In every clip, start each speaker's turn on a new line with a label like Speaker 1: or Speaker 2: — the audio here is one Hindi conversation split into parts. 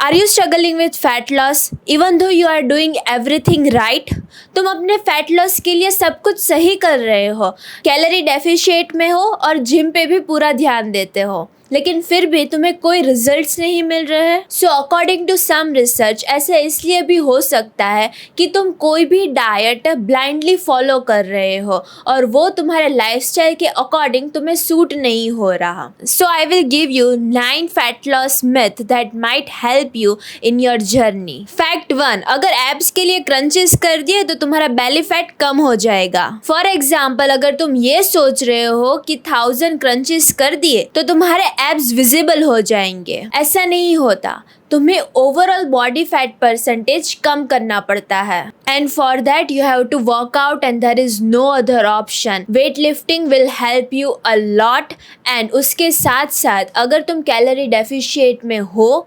Speaker 1: Are you struggling with fat loss even though you are doing everything right? तुम अपने फैट लॉस के लिए सब कुछ सही कर रहे हो, कैलोरी डेफिशिएट में हो और जिम पे भी पूरा ध्यान देते हो, लेकिन फिर भी तुम्हें कोई रिजल्ट्स नहीं मिल रहे हैं। So according to some research ऐसा इसलिए भी हो सकता है कि तुम कोई भी डाइट ब्लाइंडली फॉलो कर रहे हो और वो तुम्हारे लाइफस्टाइल के अकॉर्डिंग तुम्हें सूट नहीं हो रहा। So I will give you 9 fat loss myth that might help you in your journey. Fact 1, अगर एब्स के लिए क्रंचेस कर दिए तो तुम्हारा बेली फैट कम हो जाएगा। फॉर एग्जाम्पल, अगर तुम ये सोच रहे हो कि 1000 क्रंचेस कर दिए तो तुम्हारे एब्स विजिबल हो जाएंगे, ऐसा नहीं होता। तुम्हें ओवरऑल बॉडी फैट परसेंटेज कम करना पड़ता है and for that you have to work out and there is no other option. Weight lifting will help you a lot एंड उसके साथ साथ अगर तुम कैलोरी डेफिशिएट में हो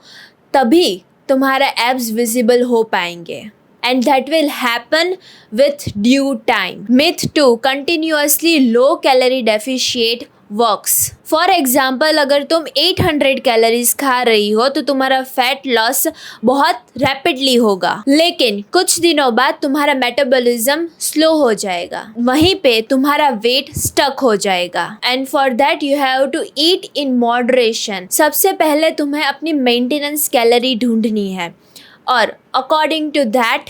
Speaker 1: तभी तुम्हारा एब्स विजिबल हो पाएंगे and that will happen with due time. Myth 2, continuously low calorie deficit works. For example, अगर तुम 800 कैलोरीज खा रही हो तो तुम्हारा फैट लॉस बहुत रैपिडली होगा, लेकिन कुछ दिनों बाद तुम्हारा मेटाबॉलिज्म स्लो हो जाएगा, वहीं पे तुम्हारा वेट स्टक हो जाएगा and for that you have to eat in moderation. सबसे पहले तुम्हें अपनी मेंटेनेंस कैलोरी ढूंढनी है और अकॉर्डिंग टू दैट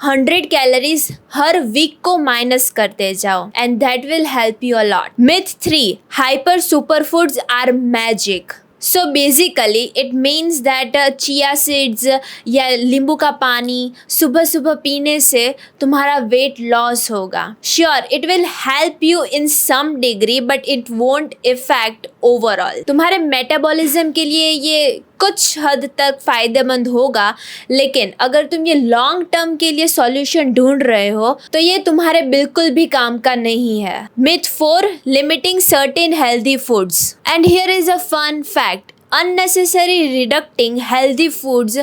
Speaker 1: 100 कैलोरीज हर वीक को माइनस करते जाओ and that will help you a lot. Myth 3, hyper super foods are magic. So basically it means that chia seeds या नींबू का पानी सुबह सुबह पीने से तुम्हारा वेट लॉस होगा। Sure it will help you in some degree but it won't effect overall. तुम्हारे मेटाबॉलिज्म के लिए ये कुछ हद तक फायदेमंद होगा, लेकिन अगर तुम ये लॉन्ग टर्म के लिए सॉल्यूशन ढूंढ रहे हो तो ये तुम्हारे बिल्कुल भी काम का नहीं है। Myth 4, limiting certain healthy foods and here is a fun fact. Unnecessary reducting healthy foods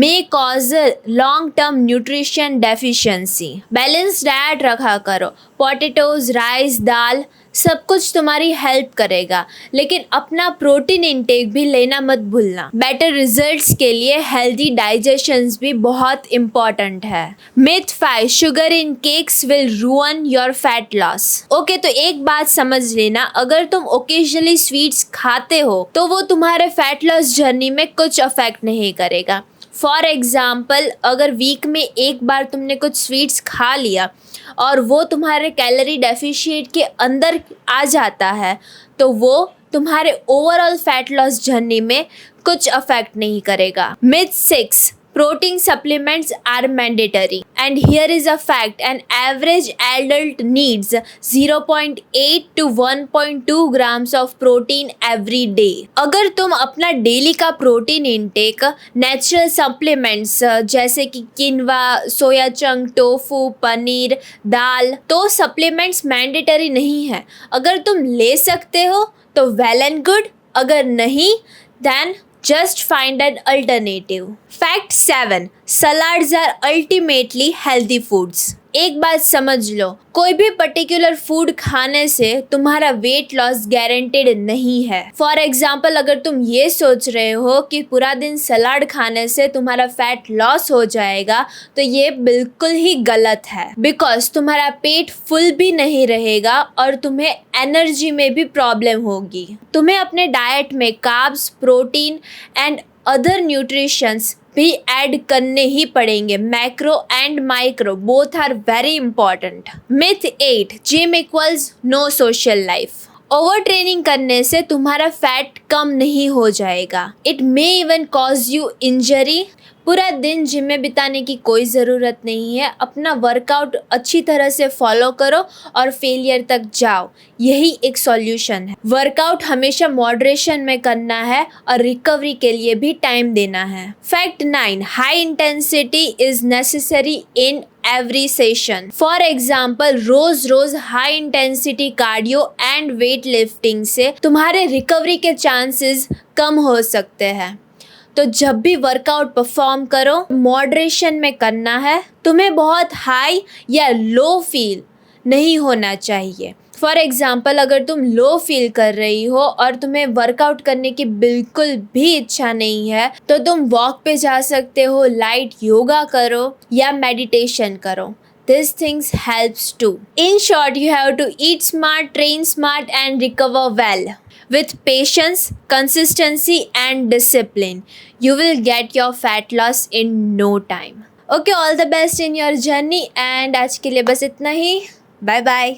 Speaker 1: may cause a long-term nutrition deficiency. Balanced diet रखा करो, पोटैटोज, राइस, दाल सब कुछ तुम्हारी हेल्प करेगा, लेकिन अपना प्रोटीन इंटेक भी लेना मत भूलना। बेटर रिजल्ट्स के लिए हेल्दी डाइजेशंस भी बहुत इम्पॉर्टेंट है। Myth 5, sugar in cakes will रूइन your fat loss. Okay, तो एक बात समझ लेना, अगर तुम ओकेजनली स्वीट्स खाते हो तो वो तुम्हारे फैट लॉस जर्नी में कुछ अफेक्ट नहीं करेगा। फॉर एग्जाम्पल, अगर वीक में एक बार तुमने कुछ स्वीट्स खा लिया और वो तुम्हारे कैलोरी डेफिशिएट के अंदर आ जाता है तो वो तुम्हारे ओवरऑल फैट लॉस जर्नी में कुछ अफेक्ट नहीं करेगा। Myth 6, protein supplements are mandatory and here is a fact, an average adult needs 0.8 to 1.2 grams of protein every day। अगर तुम अपना डेली का प्रोटीन इंटेक नेचुरल सप्लीमेंट्स जैसे कि किनवा, सोया चंक, टोफू, पनीर, दाल, तो सप्लीमेंट्स मैंडेटरी नहीं है। अगर तुम ले सकते हो तो वेल एंड गुड, अगर नहीं then just find an alternative। Fact 7, salads are ultimately healthy foods। एक बात समझ लो, कोई भी पर्टिकुलर फूड खाने से तुम्हारा वेट लॉस गारंटेड नहीं है। फॉर एग्जाम्पल, अगर तुम ये सोच रहे हो कि पूरा दिन सलाद खाने से तुम्हारा फैट लॉस हो जाएगा तो ये बिल्कुल ही गलत है, बिकॉज तुम्हारा पेट फुल भी नहीं रहेगा और तुम्हें एनर्जी में भी प्रॉब्लम होगी। तुम्हें अपने डाइट में carbs, protein and other nutritions भी ऐड करने ही पड़ेंगे। Macro and micro both are very important. Myth 8, gym equals no social life. Over training करने से तुम्हारा फैट कम नहीं हो जाएगा, it may even cause you injury. पूरा दिन जिम में बिताने की कोई ज़रूरत नहीं है, अपना वर्कआउट अच्छी तरह से फॉलो करो और फेलियर तक जाओ, यही एक सॉल्यूशन है। वर्कआउट हमेशा मॉडरेशन में करना है और रिकवरी के लिए भी टाइम देना है। Fact 9, high intensity is necessary in every session. For example, रोज high intensity cardio and weight lifting से तुम्हारे रिकवरी के चांसेस कम हो सकते हैं। तो जब भी वर्कआउट परफॉर्म करो मॉडरेशन में करना है। तुम्हें बहुत हाई या लो फील नहीं होना चाहिए। फॉर एग्ज़ाम्पल अगर तुम लो फील कर रही हो और तुम्हें वर्कआउट करने की बिल्कुल भी इच्छा नहीं है तो तुम वॉक पे जा सकते हो, लाइट योगा करो या मेडिटेशन करो. These things helps too. In short, you have to eat smart, train smart and recover well. With patience, consistency and discipline, you will get your fat loss in no time. Okay, all the best in your journey and आज के लिए बस इतना ही. Bye bye.